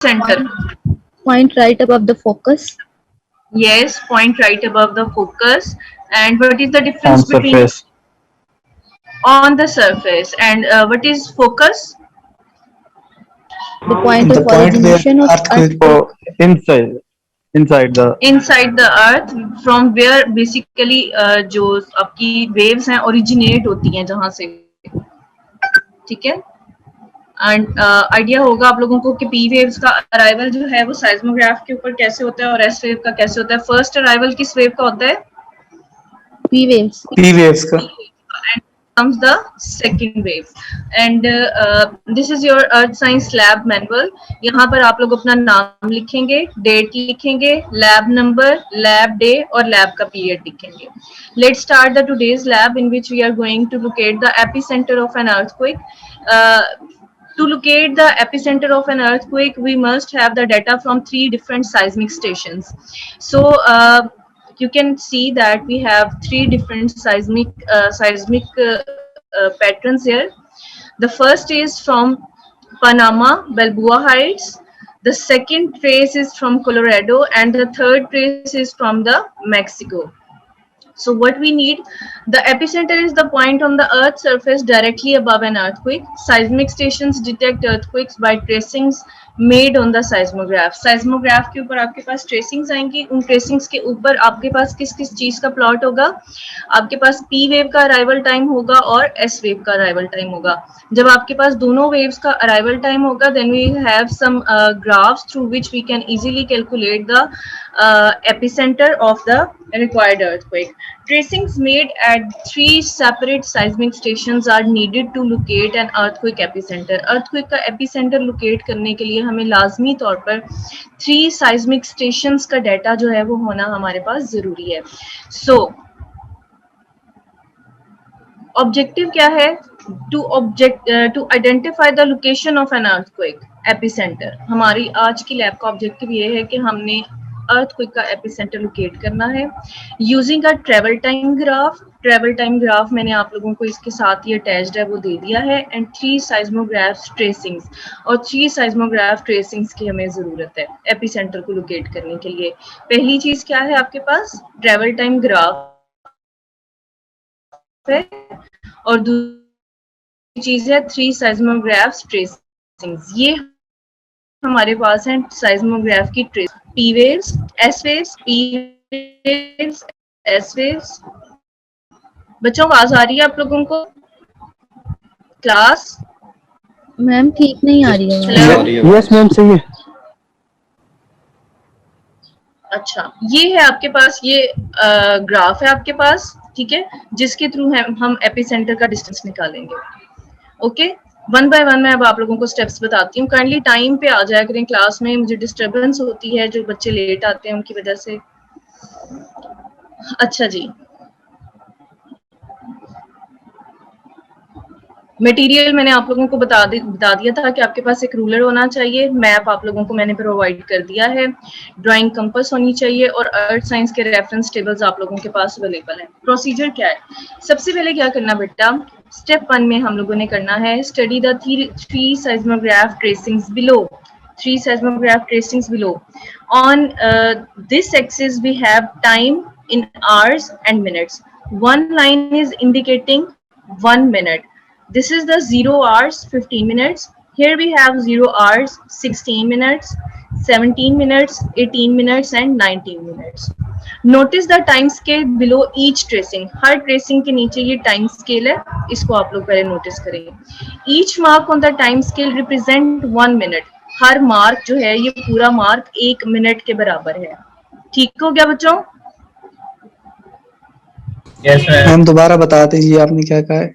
center. Point right above the focus. Yes, point right above the focus. And what is the difference On between surface. on the surface and what is focus? The point The of point where origination of earthquake. earthquake. So inside the Inside the earth, from where basically जो आपकी waves हैं originate होती हैं जहां से, ठीक है. And idea होगा आप लोगों को कि पी वेव्स का अराइवल जो है वो साइज्मोग्राफ के ऊपर कैसे होता है और एस वेव का कैसे होता है. फर्स्ट अराइवल किस वेव का होता है? P waves. P waves का. And comes the second wave. And this is your earth science lab manual. यहाँ पर आप लोग अपना नाम लिखेंगे, डेट लिखेंगे, लैब नंबर, लैब डे और लैब का पीरियड लिखेंगे. Let's start the today's lab in which we are going to locate the epicenter of an earthquake. To locate the epicenter of an earthquake, we must have the data from 3 different seismic stations. So you can see that we have 3 different seismic patterns here. The first is from Panama, Balboa Heights. The second trace is from Colorado, and the third trace is from the Mexico. So what we need, the epicenter is the point on the earth's surface directly above an earthquake. Seismic stations detect earthquakes by tracings made on the seismograph. Seismograph के ऊपर आपके पास tracings आएंगी. उन tracings के ऊपर आपके पास किस किस चीज का plot होगा? आपके पास P wave का arrival time होगा और S wave का arrival time होगा. जब आपके पास दोनों waves का arrival time होगा, then we have some graphs through which we can easily calculate the epicenter of the required earthquake. Tracings made at 3 separate seismic stations are needed to locate an earthquake epicenter. Earthquake का epicenter locate करने के लिए हमें लाजमी तौर पर 3 seismic stations का data जो है वो होना हमारे पास जरूरी है. So objective क्या है? To identify the location of an earthquake epicenter. हमारी आज की लैब का ऑब्जेक्टिव ये है कि हमने earthquake का epicenter locate करना है using a travel time graph. Travel time graph मैंने आप लोगों को इसके साथ ही attached है वो दे दिया है. and 3 seismograph tracings. और 3 seismograph tracings की हमें जरूरत है epicenter को locate करने के लिए. पहली चीज क्या है आपके पास? travel time graph है और दूसरी चीज है 3 seismograph tracings. ये हमारे पास है seismograph की trace. P waves, S waves, P waves, S waves. बच्चों आवाज आ रही है आप लोगों को? क्लास मैम ठीक नहीं आ रही है. हेलो. यस मैम सही है. अच्छा, ये है आपके पास, ये ग्राफ है आपके पास, ठीक है, जिसके थ्रू हम एपिसेंटर का डिस्टेंस निकालेंगे. ओके, वन बाय वन मैं अब आप लोगों को स्टेप्स बताती हूँ. काइंडली टाइम पे आ जाया करें क्लास में, मुझे डिस्टरबेंस होती है, जो बच्चे लेट आते हैं उनकी वजह से. अच्छा जी, मटेरियल मैंने आप लोगों को बता दिया था कि आपके पास एक रूलर होना चाहिए. मैप आप लोगों को मैंने प्रोवाइड कर दिया है. ड्राइंग कंपास होनी चाहिए और अर्थ साइंस के रेफरेंस टेबल्स आप लोगों के पास अवेलेबल हैं. प्रोसीजर क्या है? सबसे पहले क्या करना बेटा, स्टेप 1 में हम लोगों ने करना है study the 3 seismograph tracings below. 3 seismograph tracings below. On this axis we have time in hours and minutes. One line is indicating 1 minute. This is the 0 hours 15 minutes. Here we have 0 hours 16 minutes, 17 minutes, 18 minutes and 19 minutes. Notice the time scale below each tracing. Her tracing के नीचे ये time scale है, इसको आप लोग पहले notice करेंगे. Each mark on the time scale represent 1 minute. Her mark जो है ये पूरा mark 1 minute के बराबर है. ठीक हो गया बच्चों? Yes, मैम दोबारा बता दीजिए आपने क्या कहा है.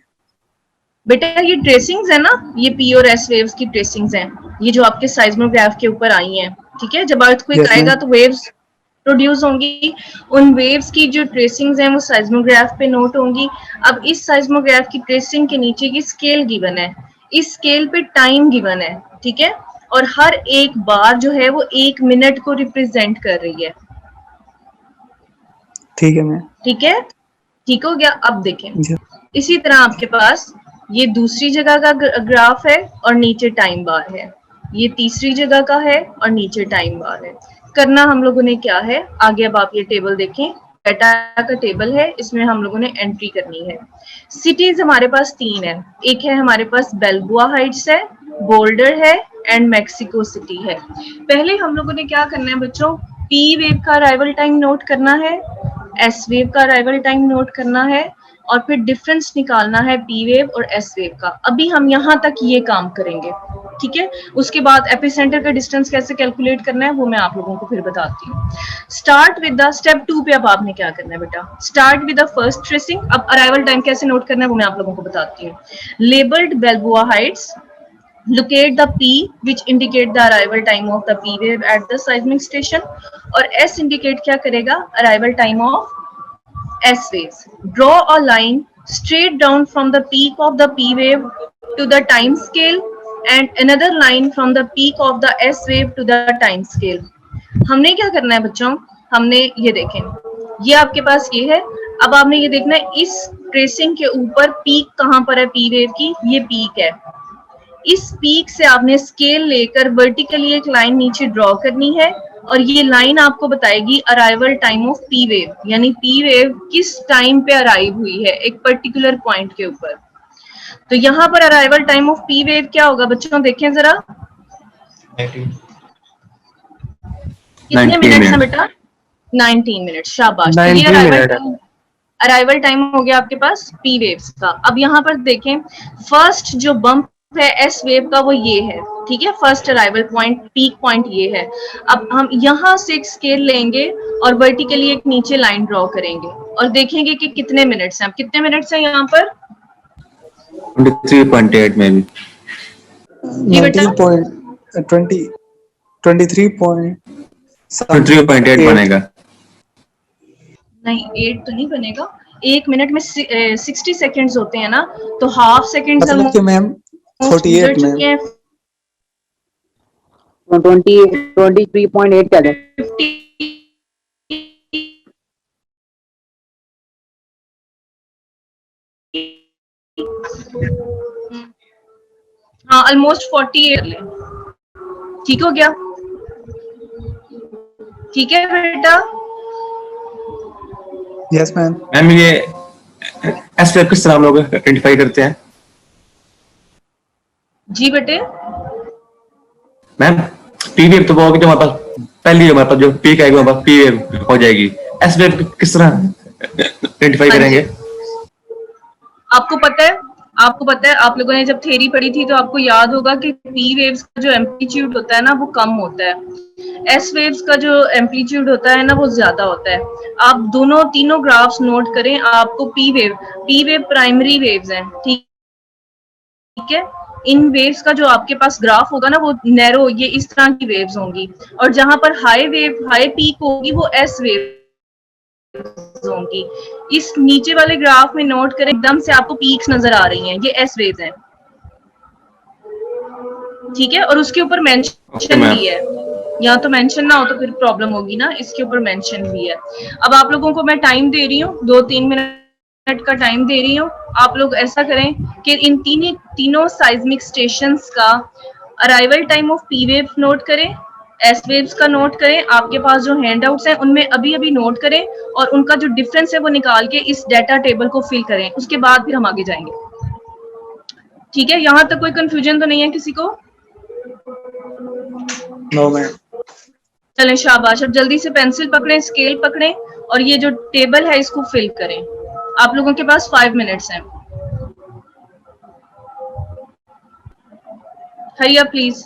बेटा ये ट्रेसिंग्स है ना, ये पी और एस वेव्स की ट्रेसिंग्स हैं, ये जो आपके साइज्मोग्राफ के ऊपर आई हैं. ठीक है, जब अर्थक्वेक आएगा तो वेव्स प्रोड्यूस होंगी. उन वेव्स की जो ट्रेसिंग्स हैं वो साइज्मोग्राफ पे नोट होंगी. अब इस साइज्मोग्राफ की ट्रेसिंग के नीचे की स्केल गिवन है, इस स्केल पे टाइम गिवन है. ठीक है, और हर एक बार जो है वो 1 मिनट को रिप्रेजेंट कर रही है. ठीक है मैम. ठीक है, ठीक हो गया. अब देखें, इसी तरह आपके पास ये दूसरी जगह का ग्राफ है और नीचे टाइम बार है. ये तीसरी जगह का है और नीचे टाइम बार है। करना हम लोगों ने क्या है, आगे अब आप ये टेबल देखें, डाटा का टेबल है, इसमें हम लोगों ने एंट्री करनी है। सिटीज हमारे पास 3 है, एक है हमारे पास बेल्बुआ हाइट्स है, बोल्डर है एंड मैक्सिको सिटी है। पहले हम लोगों ने क्या करना है बच्चों, पी वेव का अराइवल टाइम नोट करना है, एस वेव का अराइवल टाइम नोट करना है और फिर डिफरेंस निकालना है पी वेव और एस वेव का। अभी हम यहाँ तक ये काम करेंगे, ठीक है। उसके बाद एपिसेंटर का डिस्टेंस कैसे कैलकुलेट करना है वो मैं आप लोगों को फिर बताती हूँ। स्टार्ट विद द स्टेप 2 पे अब आपने क्या करना है बेटा, start with the first tracing. अब अराइवल टाइम कैसे नोट करना है वो मैं आप लोगों को बताती हूँ। लेबल्ड बेल्बुआ heights, locate the P which indicate the arrival time of the P wave at the seismic station और S indicate क्या करेगा, arrival time of S waves. Draw a line straight down from the peak of the P wave to the time scale and another line from the peak of the S wave to the time scale. हमने क्या करना है बच्चों, हमने ये देखें, ये आपके पास ये है। अब आपने ये देखना है इस ट्रेसिंग के ऊपर पीक कहाँ पर है पी वेव की, ये पीक है। इस पीक से आपने स्केल लेकर वर्टिकली एक लाइन नीचे ड्रॉ करनी है और ये लाइन आपको बताएगी arrival time of P wave, यानी पी वेव किस टाइम पे अराइव हुई है एक पर्टिकुलर पॉइंट के ऊपर। तो यहाँ पर arrival time of P wave क्या होगा बच्चों, देखें जरा, कितने मिनट्स हैं बेटा, 19 मिनट, शाबाश। तो ये 90 मिनट है। अराइवल टाइम हो गया आपके पास पी वेव्स का। अब यहाँ पर देखें, फर्स्ट जो बम्प है एस वेव का वो ये है, ठीक है, first arrival point peak point ये है। अब हम यहाँ से एक स्केल लेंगे और वर्टिकली एक नीचे लाइन ड्रॉ करेंगे और देखेंगे कि कितने मिनट्स हैं। कितने मिनट्स हैं यहाँ पर, 23.8 में भी जी बेटा, 19.20 23.8 23.8 बनेगा। नहीं 8 तो नहीं बनेगा, एक मिनट में 60 सेकेंड्स होते हैं ना, तो हाफ सेकेंड्स मतलब कि मैम गुजर 48 मैम। चुके हैं। 23.8 चले। 50 हाँ ऑलमोस्ट 48, ठीक हो गया, ठीक है बेटा। Yes ma'am. मैम ये एस वेव किस तरह हम लोग आइडेंटिफाई करते हैं? जी बेटे, मैम पी वेव तो वो होगी जो हमारे पास पहली हमारे पास जो पीक आएगी हमारे पास पी वेव हो जाएगी। एस वेव किस तरह आइडेंटिफाई हाँ जी, करेंगे? आपको पता है, आपको पता है, आप लोगों ने जब थ्योरी पढ़ी थी तो आपको याद होगा कि पी वेव्स का जो एम्पलीट्यूड होता है ना वो कम होता है, एस वेव्स का जो एम्पलीट्यूड होता है ना वो ज्यादा होता है। आप दोनों तीनों ग्राफ्स नोट करें, आपको पी वेव प्राइमरी वेव्स हैं, ठीक है। इन वेव्स का जो आपके पास ग्राफ होगा ना वो नैरो, ये इस तरह की वेव्स होंगी, और जहां पर हाई पीक होगी वो एस वेव होंगी। इस नीचे वाले ग्राफ में नोट करें, एकदम से आपको पीक्स नजर आ रही हैं, ये एस वेव्स हैं, ठीक है। और उसके ऊपर ओके मेंशन मैम। भी है, या तो मेंशन ना हो तो फिर प्रॉब्लम होगी ना, इसके ऊपर मेंशन भी है। अब आप लोगों को मैं टाइम दे रही हूँ, 2-3 मिनट का टाइम दे रही हूँ। आप लोग ऐसा करें कि इन तीनों साइज्मिक स्टेशंस का arrival time of P wave note करें, एस वेव्स का नोट करें, आपके पास जो हैंडआउट्स हैं उनमें अभी अभी नोट करें और उनका जो डिफरेंस है वो निकाल के इस डाटा टेबल को फिल करें, उसके बाद फिर हम आगे जाएंगे, ठीक है। यहाँ तक कोई कंफ्यूजन तो नहीं है किसी को? No ma'am. चलें शाबाश, अब जल्दी से पेंसिल पकड़ें, स्केल पकड़ें और ये जो टेबल है इसको फिल करें। आप लोगों के पास 5 मिनट्स हैं, हरी अप प्लीज।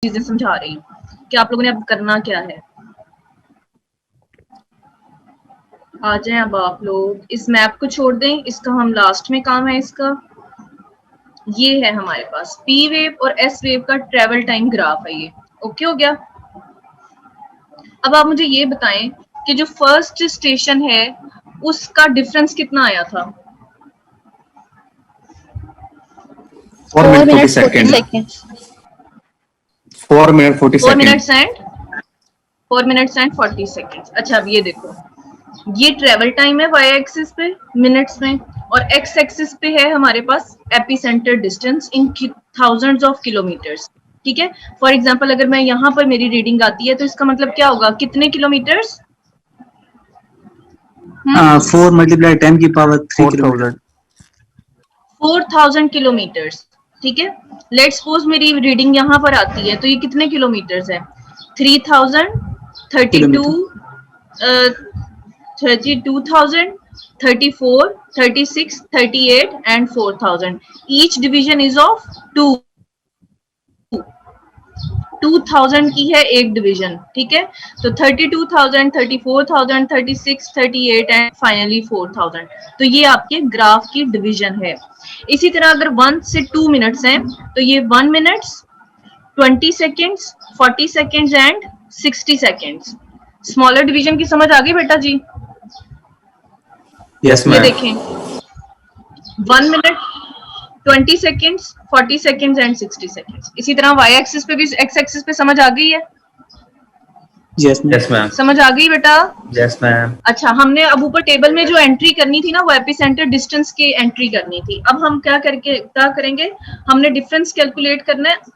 चीजें समझा रही हूँ कि आप लोगों ने अब करना क्या है। आ जाएं अब आप लोग, इस मैप को छोड़ दें, इसका हम लास्ट में काम है इसका। ये है हमारे पास पी वेव और एस वेव का ट्रेवल टाइम ग्राफ है ये। ओके हो गया। अब आप मुझे ये बताएं कि जो फर्स्ट स्टेशन है उसका डिफरेंस कितना आया था? 4 4 minute 40 minutes 40 seconds. seconds. 4 minute 40 4 seconds. Minutes and 40 seconds. अच्छा अब ये देखो, ये ट्रेवल टाइम है वाई एक्सिस पे मिनट्स में, और एक्स एक्सिस पे है हमारे पास epicentre distance in thousands of kilometres. ठीक है, फॉर एग्जांपल अगर मैं यहाँ पर मेरी रीडिंग आती है तो इसका मतलब क्या होगा, कितने किलोमीटर्स? 4 multiply 10 की पावर 3 किलोमीटर। 4000 किलोमीटर्स। ठीक है, लेट्स सपोज मेरी रीडिंग यहाँ पर आती है तो ये कितने किलोमीटर्स है? 3000, 32, 32,000, 34, 36, 38 and 4000. Each division is of 2. 2000 की है एक डिवीजन। ठीक है, तो 32,000, 34,000, 36, 38 एंड फाइनली 4000। तो ये आपके ग्राफ की डिवीजन है। इसी तरह अगर 1 से 2 मिनट्स हैं तो ये 1 minutes, 20 seconds, 40 seconds and 60 seconds. Smaller division की समझ आ गई बेटा जी? Yes, ये ma'am. देखें 1 minute, 20 seconds, 40 seconds and 60 seconds. इसी तरह वाई एक्सिस पे भी, एक्स एक्सिस पे समझ आ गई है? Yes ma'am. Yes, ma'am. समझ आ गई बेटा? Yes, ma'am. अच्छा, हमने अब ऊपर टेबल में जो एंट्री करनी थी ना वो एपिसेंटर डिस्टेंस की एंट्री करनी थी। अब हम क्या करेंगे, हमने डिफरेंस कैलकुलेट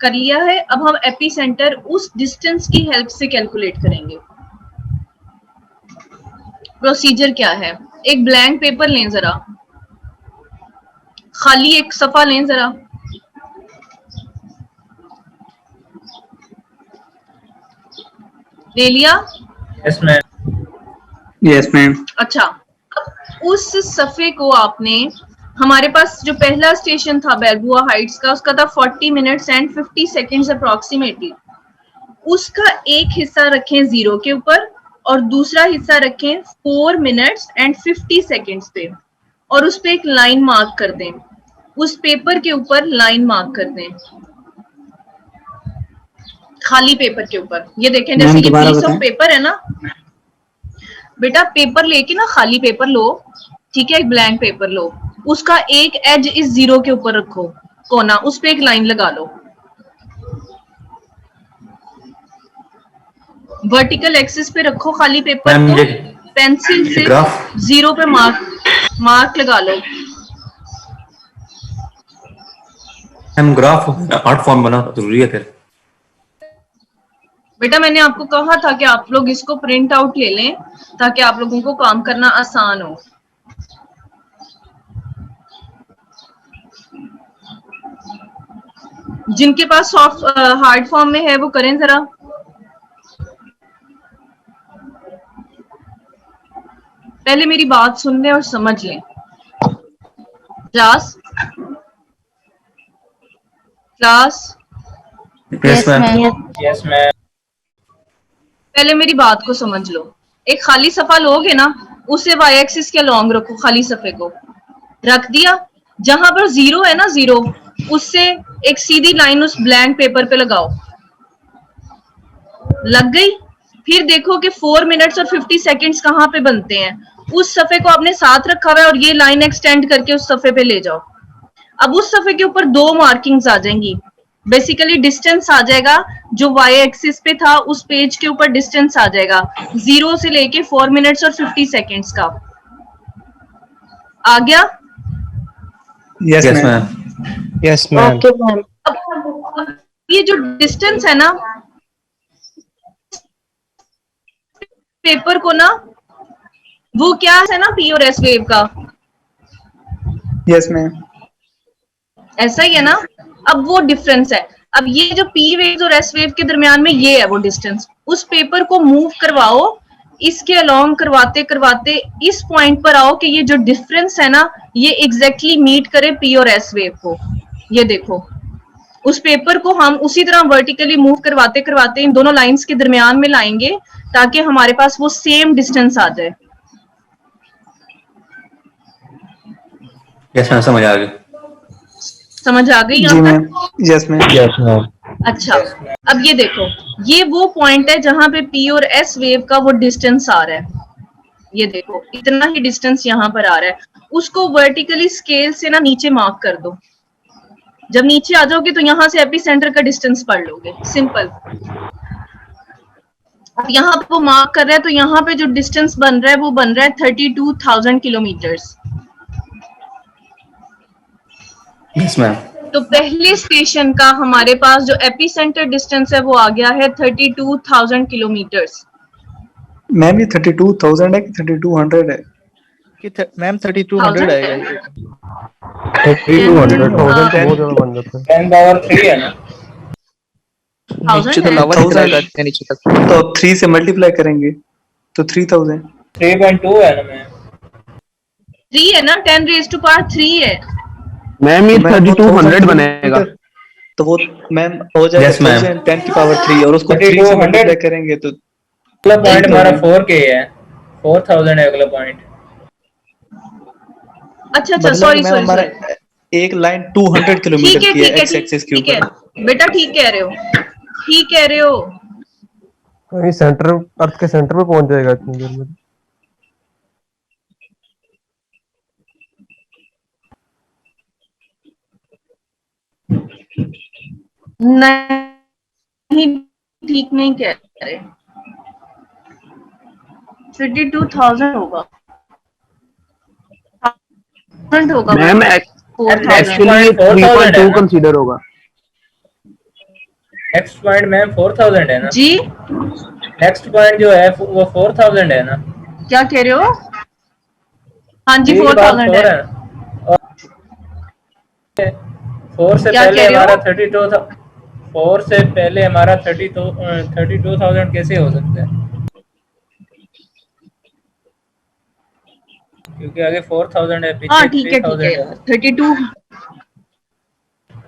कर लिया है, अब हम एपिसेंटर उस डिस्टेंस की हेल्प से कैलकुलेट करेंगे। प्रोसीजर क्या है, एक ब्लैंक पेपर लें जरा, खाली एक सफा लें जरा, ले लिया? Yes, ma'am. Yes ma'am. अच्छा, अब उस सफे को आपने, हमारे पास जो पहला स्टेशन था बेलबुआ हाइट्स का, उसका था 40 मिनट्स एंड 50 सेकेंड्स अप्रोक्सीमेटली। उसका एक हिस्सा रखें 0 के ऊपर और दूसरा हिस्सा रखें 4 मिनट्स एंड 50 सेकेंड्स पे, और उस पे एक लाइन मार्क कर दें, उस पेपर के ऊपर लाइन मार्क कर दें, खाली पेपर के ऊपर। ये देखें जैसे ये पीस ऑफ पेपर है ना बेटा, पेपर लेके ना खाली पेपर लो, ठीक है, एक ब्लैंक पेपर लो, उसका एक एज इस 0 के ऊपर रखो, कोना, उस पे एक लाइन लगा लो। वर्टिकल एक्सिस पे रखो खाली पेपर मैम, को, ये पेंसिल से ग्राफ 0 पे मार्क लगा लो। मैम ग्राफ आर्ट फॉर्म बना जरूरी है फिर? बेटा मैंने आपको कहा था कि आप लोग इसको प्रिंट आउट ले लें ताकि आप लोगों को काम करना आसान हो। जिनके पास सॉफ्ट हार्ड फॉर्म में है वो करें जरा। पहले मेरी बात सुन लें और समझ लें। Class Yes, ma'am. Yes, पहले मेरी बात को समझ लो। एक खाली सफा लोगे ना, उसे वाई एक्सिस के लॉन्ग रखो, खाली सफे को रख दिया, जहां पर 0 है ना 0, उससे एक सीधी लाइन उस ब्लैंक पेपर पे लगाओ, लग गई। फिर देखो कि 4 मिनट्स और 50 सेकेंड्स कहाँ पे बनते हैं, उस सफे को आपने साथ रखा हुआ है और ये लाइन एक्सटेंड करके उस सफे पे ले जाओ। अब उस सफे के ऊपर 2 मार्किंग्स आ जाएंगी, बेसिकली डिस्टेंस आ जाएगा जो वाई एक्सिस पे था, उस पेज के ऊपर डिस्टेंस आ जाएगा 0 से लेके 4 मिनट्स और 50 सेकेंड्स का। आ गया? Yes Yes, ma'am. ma'am. Yes ma'am. Okay, ma'am. अब ये जो डिस्टेंस है ना पेपर को ना, वो क्या है ना पी और एस वेव का, यस मैम। ऐसा ही है ना। अब वो डिफरेंस है। अब ये जो पी वेव और एस वेव के दरमियान में ये है वो डिस्टेंस, उस पेपर को मूव करवाओ, इसके अलोंग करवाते करवाते इस पॉइंट पर आओ कि ये जो डिफरेंस है ना ये एग्जैक्टली मीट करे पी और एस वेव को। ये देखो उस पेपर को हम उसी तरह वर्टिकली मूव करवाते करवाते इन दोनों लाइंस के दरमियान में लाएंगे ताकि हमारे पास वो सेम डिस्टेंस आ जाए। यस मैम, समझ आ गया। समझ आ गई जी यहाँ मैम। तक? Yes ma'am. Yes, ma'am. अच्छा, अब ये देखो, ये वो पॉइंट है जहां पे पी और एस वेव का वो डिस्टेंस आ रहा है। ये देखो, इतना ही डिस्टेंस यहाँ पर आ रहा है। उसको वर्टिकली स्केल से ना नीचे मार्क कर दो। जब नीचे आ जाओगे तो यहाँ से एपी सेंटर का डिस्टेंस पढ़ लोगे, सिंपल। अब यहाँ पे वो मार्क कर रहा है तो यहाँ पे जो डिस्टेंस बन रहा है वो बन रहा है 32,000 किलोमीटर्स। Yes ma'am. तो पहले स्टेशन का हमारे पास जो एपी सेंटर डिस्टेंस है वो आ गया है 32,000 किलोमीटर्स। मैम ये 32,000 है कि 3200 है? कि मैम 3200 आएगा ये। 3200 हाँ। 1000 तो बहुत ज्यादा बन जाता है। 10 पावर 3 है ना? नीचे तो है। लावा निकल आएगा 1000 इतने नीचे तक। तो 3 से मल्टीप्लाई करेंगे तो 3000। 3.2 है ना मैम? 3 है ना, 10 रेज टू पावर 3 है। मैम ये तो मैम वो 3200 1000 बनेगा। किलोमीटर, तो वो मैम हो जाएगा Yes, ma'am. 1000 10 की पावर 3 और उसको 3 से 3200 मल्टीप्लाई करेंगे तो अगला पॉइंट हमारा 3000। 4K है, 4000 है अगला पॉइंट। अच्छा, मतलब सॉरी मैम सॉरी हमारा सॉरी। एक लाइन 200 ठीक किलोमीटर है की है ठीक है एक्स एक्सिस के ठीक है ऊपर। बेटा, ठीक कह रहे हो, ठीक कह रहे हो। कहीं सेंटर, अर्थ के सेंटर पे पहुंच जाएगा इतनी देर में। नहीं, ठीक नहीं कह रहे। 32,000 होगा, 1000 होगा मैम बेटा, नेक्स्ट 4,000। एक्चुअली ये पॉइंट 4000 है 3.2 ना? कंसीडर होगा। नेक्स्ट पॉइंट मैम 4000 है ना? जी, नेक्स्ट पॉइंट जो है वो 4000 है ना? क्या कह रहे हो? हाँ जी, 3 के बाद 4,000 4 है। है, और 4 से क्या पहले कह रहे हमारा हो? 32 4 से पहले हमारा 32,000 कैसे हो सकता है? क्योंकि आगे 4000 है, हाँ पीछे ठीक है 3000 है, यार, 32।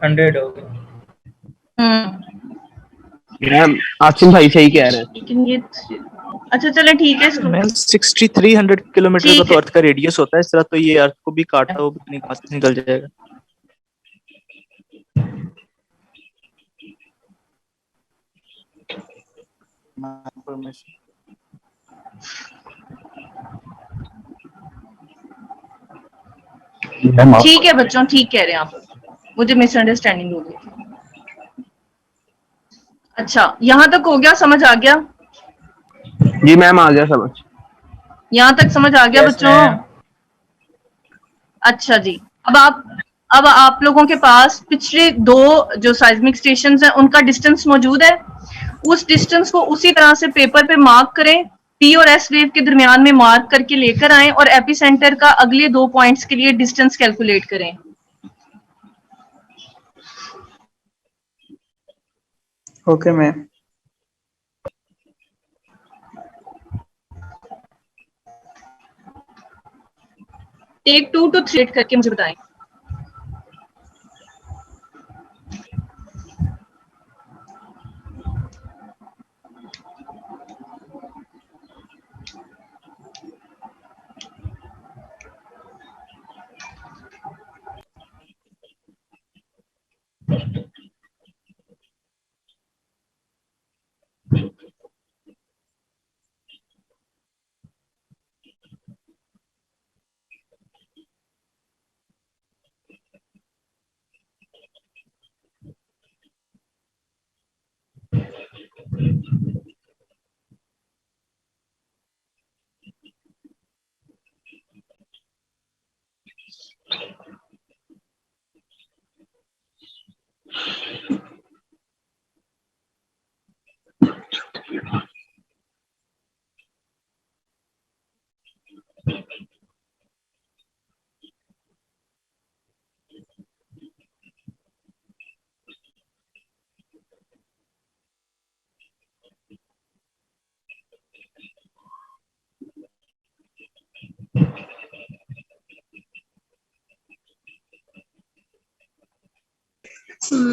100 हो गया। मैम आसिम भाई सही कह रहे हैं। लेकिन ये अच्छा चलो ठीक है इसको। मैम 6300 किलोमीटर का ठीक तो है, अर्थ का रेडियस होता है, इस तरह तो ये अर्थ को भी काटता हुआ पता नहीं कहाँ से निकल जाएगा। ठीक है बच्चों, ठीक कह रहे हैं आप, मुझे मिसअंडरस्टैंडिंग हो गई थी। अच्छा, यहाँ तक हो गया, समझ आ गया? जी मैम आ गया समझ। यहाँ तक समझ आ गया यस बच्चों? मैम। अच्छा जी, अब आप लोगों के पास पिछले दो जो साइज्मिक स्टेशंस हैं उनका डिस्टेंस मौजूद है। उस डिस्टेंस को उसी तरह से पेपर पे मार्क करें, पी और एस वेव के दरमियान में मार्क करके लेकर आए और एपिसेंटर का अगले 2 पॉइंट्स के लिए डिस्टेंस कैलकुलेट करें। Okay ma'am. टेक 2 to 3 करके मुझे बताएं।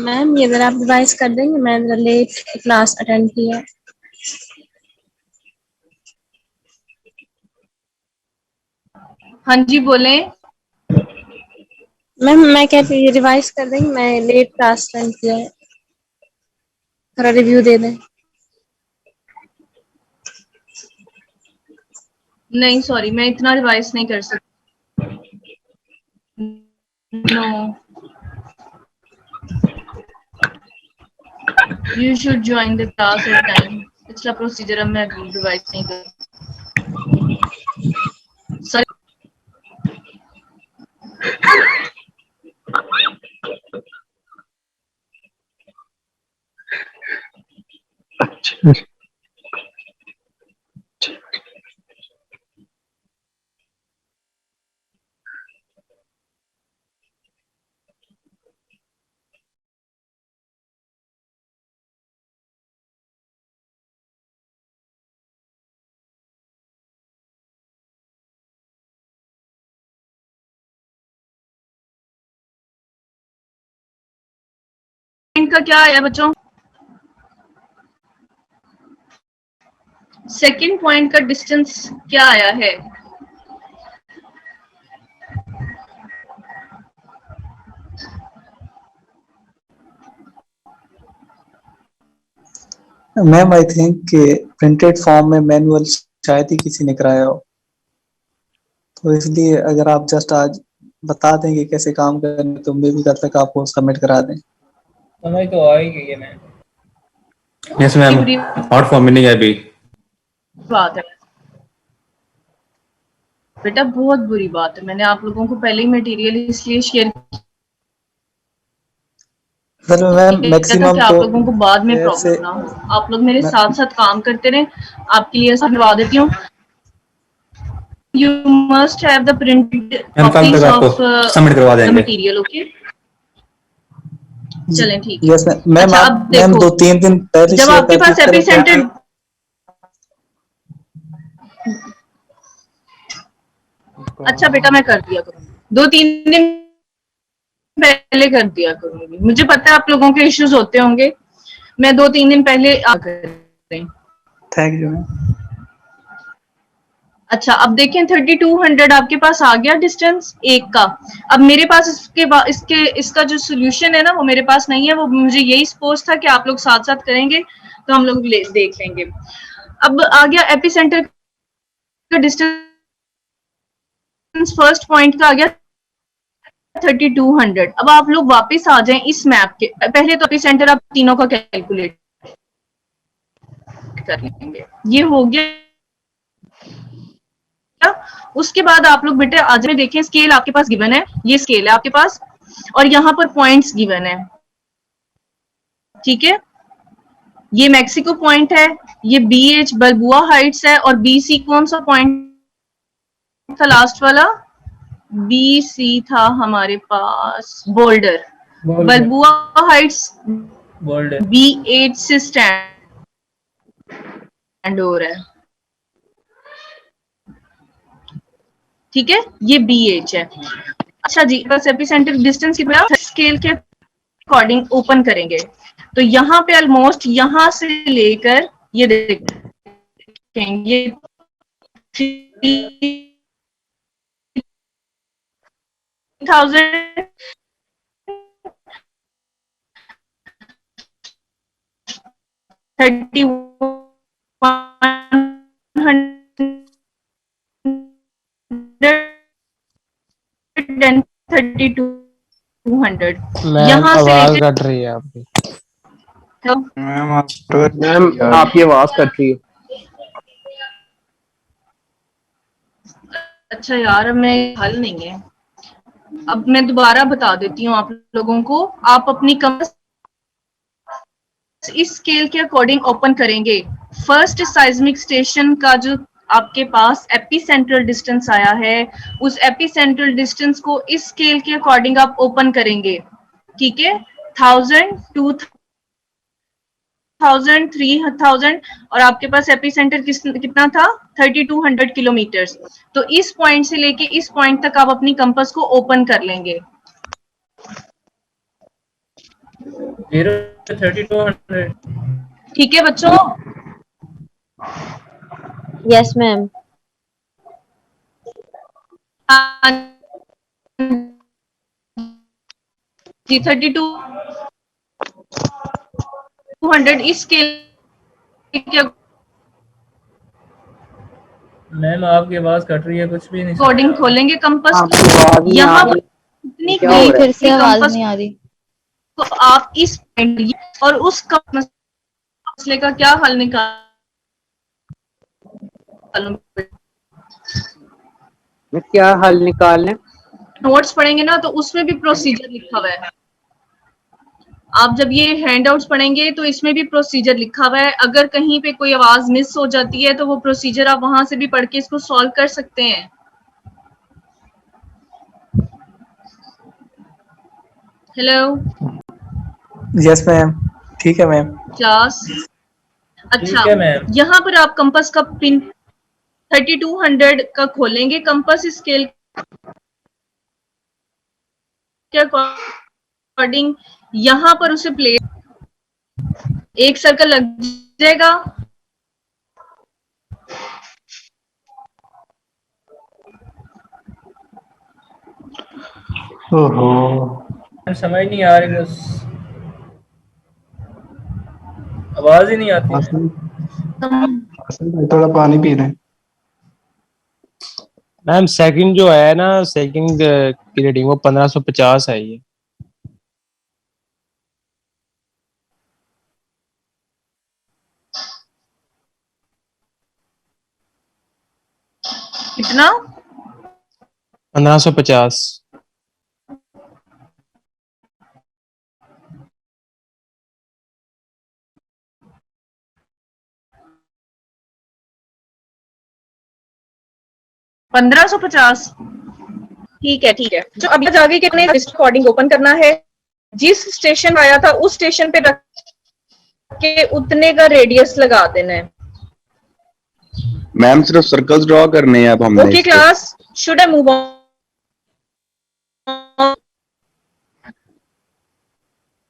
मैम ये अगर आप रिवाइज कर देंगे, मैंने लेट क्लास अटेंड की है। हाँ जी बोलें। मैम मैं कहती हूँ रिवाइज कर देंगे, मैं लेट क्लास अटेंड किया है, थोड़ा रिव्यू दे दें। नहीं सॉरी, मैं इतना रिवाइज नहीं कर सकती। No, you should join the class at time. पिछला प्रोसीजर अब मैं रिवाइज नहीं कर सॉरी। का क्या आया बच्चों? सेकंड पॉइंट का डिस्टेंस क्या आया है? Ma'am I think printed form में मैनुअल शायद ही किसी ने कराया हो, तो इसलिए अगर आप जस्ट आज बता दें कि कैसे काम करना, तो मे भी कल तक आपको सबमिट करा दें। समझ तो आ ही गई है ma'am. Yes ma'am, hot form में नहीं है अभी। बात है बेटा, बहुत बुरी बात है। मैंने आप लोगों को पहले ही मटेरियल इसलिए शेयर सर मैम किया था मैक्सिमम कि तो आप लोगों को बाद में ऐसे प्रॉब्लम ना हो। आप लोग मेरे साथ साथ काम करते रहे। आपके लिए समझवा देती हूँ। You must have the printed ma'am कल कॉपीज तक आपको ऑफ सबमिट करवा द देंगे। मटेरियल। ओके चलें ठीक है। Yes ma'am. अच्छा आप अब मैम देखो, 2-3 दिन पहले जब शेयर आपके कर पास देते एपिसेंटर अच्छा बेटा मैं कर दिया करूंगी, 2-3 दिन पहले कर दिया करूंगी। मुझे पता है आप लोगों के इश्यूज होते होंगे, मैं 2-3 दिन पहले आ कर। Thank you ma'am. अच्छा अब देखें 3200 आपके पास आ गया डिस्टेंस एक का। अब मेरे पास इसका जो सोल्यूशन है ना वो मेरे पास नहीं है। वो मुझे यही सपोज था कि आप लोग साथ साथ करेंगे तो हम लोग देख लेंगे। अब आ गया एपिसेंटर का डिस्टेंस, फर्स्ट पॉइंट का आ गया 3200। अब आप लोग वापस आ जाएं इस मैप के। पहले तो एपिसेंटर आप तीनों का कैलकुलेट कर लेंगे, ये हो गया। उसके बाद आप लोग बेटे आज में देखें, स्केल आपके पास गिवन है, ये स्केल है आपके पास और यहाँ पर पॉइंट्स गिवन है। ठीक है, ये मैक्सिको पॉइंट है, ये BH बलबुआ हाइट्स है और BC कौन सा पॉइंट था लास्ट वाला? BC था हमारे पास बोल्डर। बलबुआ हाइट्स बोल्डर B8 से स्टैंड हो रहा है। ठीक है, ये BH है। अच्छा जी, बस एपिसेंटर डिस्टेंस की स्केल के अकॉर्डिंग ओपन करेंगे तो यहाँ पे ऑलमोस्ट यहाँ से लेकर ये देखेंगे 3000 3200 यहाँ से आवाज कट रही है आपकी। मैम आपकी आवाज कट रही है। अच्छा यार, अब मैं हल नहीं है। अब मैं दोबारा बता देती हूँ आप लोगों को। आप अपनी कंपास इस स्केल के अकॉर्डिंग ओपन करेंगे। फर्स्ट साइज्मिक स्टेशन का जो आपके पास एपी सेंट्रल डिस्टेंस आया है, उस एपी सेंट्रल डिस्टेंस को इस स्केल के अकॉर्डिंग आप ओपन करेंगे। ठीक है, 1000, 2000, 3000 और आपके पास एपी सेंटर कितना था? 3200 किलोमीटर। तो इस पॉइंट से लेके इस पॉइंट तक आप अपनी कंपास को ओपन कर लेंगे। 0 3200 ठीक है बच्चों, यस मैम। जी 3200 इस स्केल के मैम आपकी आवाज कट रही है, कुछ भी नहीं सुन अकॉर्डिंग रहा। खोलेंगे कंपास आपकी आवाज नहीं आ यहाँ रही। पर इतनी क्या हो नहीं, रहा है? फिर से आवाज कंपास नहीं आ रही। को आप इस पॉइंट और उस मसले का क्या हल निकालोगे? मैं क्या हल निकालने? नोट्स पढ़ेंगे ना तो उसमें भी प्रोसीजर लिखा हुआ है। आप जब ये हैंडआउट्स पढ़ेंगे तो इसमें भी प्रोसीजर लिखा हुआ है। अगर कहीं पे कोई आवाज मिस हो जाती है तो वो प्रोसीजर आप वहां से भी पढ़ के इसको सॉल्व कर सकते हैं। हेलो यस मैम, ठीक है मैम। क्लास। अच्छा, ठीक है मैम। यहाँ पर आप कंपास का पिन 3200 का खोलेंगे। कंपास स्केल के अकॉर्डिंग यहाँ पर उसे प्लेस एक सर्कल लग जाएगा। ओहो, समझ नहीं आ रही, बस आवाज ही नहीं आती। थोड़ा पानी पी रहे हैं। मैम सेकंड जो है ना, सेकंड की रेटिंग वो 1550 है ये। कितना? 1550। ₹1550। ठीक है ठीक है। जो अभी आगे के अपने रिकॉर्डिंग ओपन करना है, जिस स्टेशन आया था उस स्टेशन पे रख के उतने का रेडियस लगा देना है। मैम सिर्फ सर्कल्स ड्रॉ करने हैं अब हमने ओके इस पे। Class, should I move on?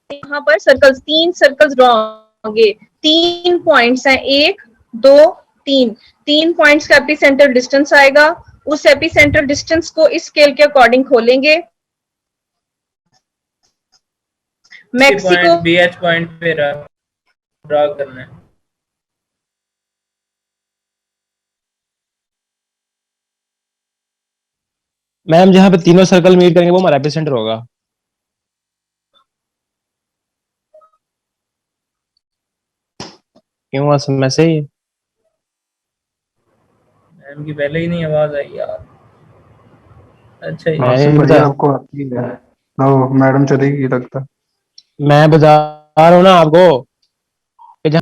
यहाँ पर सर्कल्स, 3 सर्कल्स ड्रॉ होंगे। 3 पॉइंट्स हैं, 1 2 3। 3 पॉइंट्स का एपिसेंटर डिस्टेंस आएगा। उस एपिसेंटर डिस्टेंस को इस स्केल के अकॉर्डिंग खोलेंगे। मैक्सिको BH पॉइंट पे ड्रॉ करना है। मैम जहाँ पे तीनों सर्कल मीट करेंगे वो हमारा एपिसेंटर होगा। क्यों असम से ही? मैम की पहले ही नहीं आवाज आई यार। अच्छा जी। आपको आती है। ओ, मैडम चलेगी लगता। मैं बता रहा हूँ ना आपको कि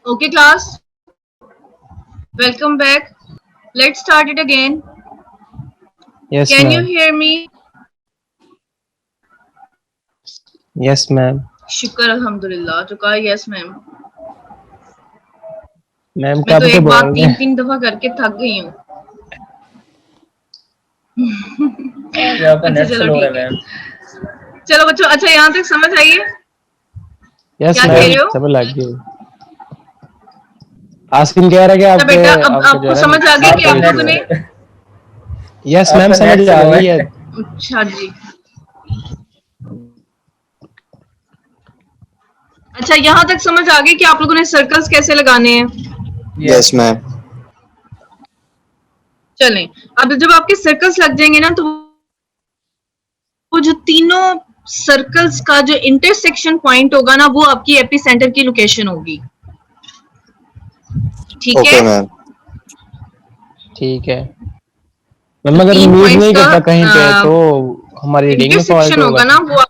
Okay class, welcome back. Let's start it again. Yes Can you ma'am, hear me? Yes ma'am. शुक्र अल्हम्दुलिल्लाह जो कहा यस मैम। मैम मैं कब तो से एक बोल बात रहे हैं? 3 दफा करके थक गई हूँ। आपका नेट चलो स्लो है ठीक है। मैम। चलो बच्चों, अच्छा यहाँ तक समझ आइए? यस क्या कह रहे मैम, हो? समझ लग गई। आसिम कह रहा है कि अच्छा आपके बेटा, अब आपके जो आपको है समझ आ गई कि आप लोगों ने? यस मैम आपका समझ नेट आ स्लो गई है। है। अच्छा जी। अच्छा यहाँ तक समझ आ गई कि आप लोगों ने सर्कल्स कैसे लगाने हैं? Yes ma'am. चलें, अब जब आपके सर्कल्स लग जाएंगे ना तो सर्कल्स का जो इंटरसेक्शन पॉइंट होगा ना, वो आपकी एपिसेंटर की लोकेशन होगी। ठीक है, मैम। ठीक है मैम। अगर तीन मीट points नहीं का, करता कहीं पे तो हमारी रीडिंग में फॉल्ट इंटरसेक्शन होगा ना, वो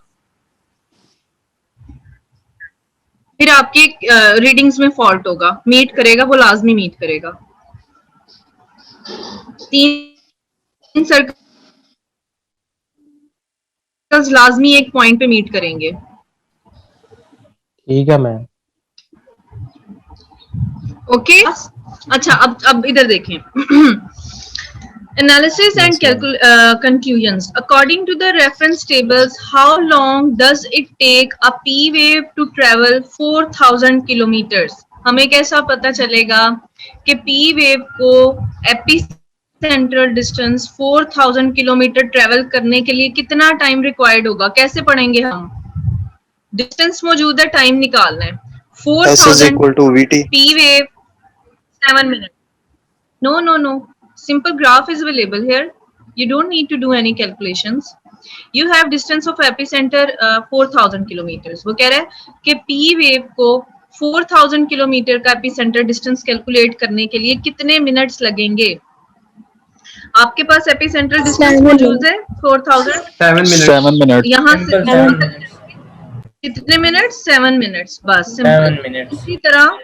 फिर आपकी रीडिंग्स में फॉल्ट होगा। मीट करेगा, वो लाजमी मीट करेगा। 3 सर्कल्स लाजमी एक पॉइंट पे मीट करेंगे। ठीक है मैम। ओके अच्छा, अब इधर देखें। Analysis and Yes, ma'am. conclusions. According to the reference tables, how long does it take a P wave to travel 4,000 kilometers? हमें कैसा पता चलेगा कि P wave को एपिसेंट्रल डिस्टेंस 4,000 किलोमीटर ट्रेवल करने के लिए कितना टाइम रिक्वायर्ड होगा? कैसे पढ़ेंगे हम? डिस्टेंस मौजूद है, टाइम निकालना है। 4,000 VT. P wave 7 minutes. No. Simple graph is available here. You don't need to do any calculations. You have distance of epicenter 4,000 kilometers. वो कह रहा है कि P wave को 4,000 किलोमीटर का एपिसेंटर डिस्टेंस कैलकुलेट करने के लिए कितने मिनट्स लगेंगे? आपके पास एपिसेंटर डिस्टेंस मौजूद है 4,000। 7 minutes. यहाँ से Simple 7 minutes. कितने मिनट्स? 7 मिनट्स, बस 7 सिंपल। minutes. इसी तरह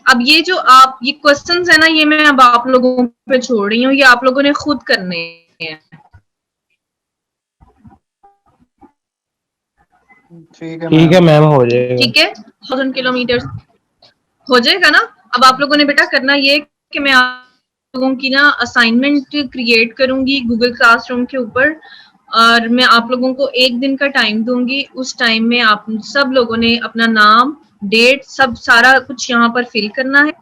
अब ये जो आप ये क्वेश्चंस है ना, ये मैं अब आप लोगों पे छोड़ रही हूँ, ये आप लोगों ने खुद करने हैं। ठीक है मैम, हो जाएगा। ठीक है, 1000 किलोमीटर हो जाएगा ना। अब आप लोगों ने बेटा करना ये कि मैं आप लोगों की ना असाइनमेंट क्रिएट करूंगी गूगल क्लासरूम के ऊपर, और मैं आप लोगों को 1 दिन का टाइम दूंगी। उस टाइम में आप सब लोगों ने अपना नाम, डेट, सब सारा कुछ यहाँ पर फिल करना है।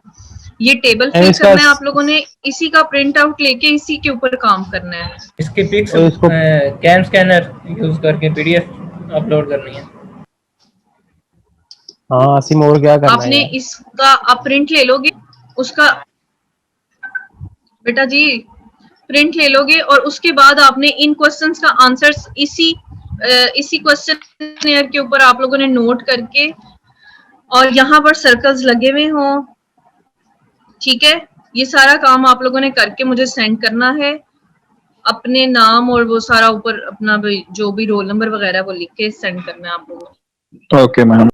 ये टेबल फिल करना है आप लोगों ने, इसी का प्रिंट आउट लेके इसी के ऊपर काम करना है। इसकी पिक्स कैम स्कैनर यूज करके पीडीएफ अपलोड करनी है। हाँ असीम, और क्या करना आपने है? इसका आप प्रिंट ले लोगे, उसका बेटा जी प्रिंट ले लोगे, और उसके बाद आपने इन क्वेश्चंस का आंसर्स इसी क्वेश्चन के ऊपर आप लोगों ने नोट करके, और यहाँ पर सर्कल्स लगे हुए हों, ठीक है, ये सारा काम आप लोगों ने करके मुझे सेंड करना है। अपने नाम और वो सारा ऊपर अपना भी जो भी रोल नंबर वगैरह वो लिख के सेंड करना है आप लोगों को। Okay, ma'am.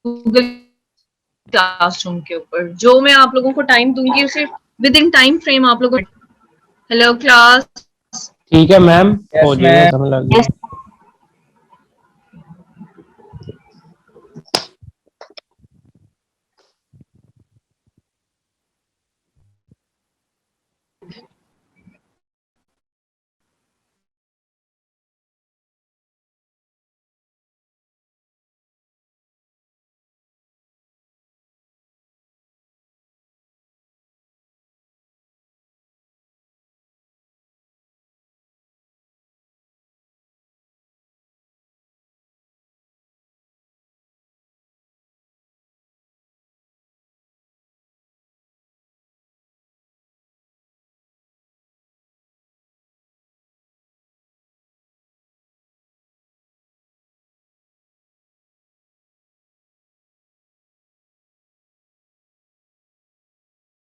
गूगल क्लासरूम के ऊपर जो मैं आप लोगों को टाइम दूंगी, उसे विद इन टाइम फ्रेम आप लोगों। Hello class. ठीक है मैम, हो Yes, जाएगा, ma'am. समय लग गया।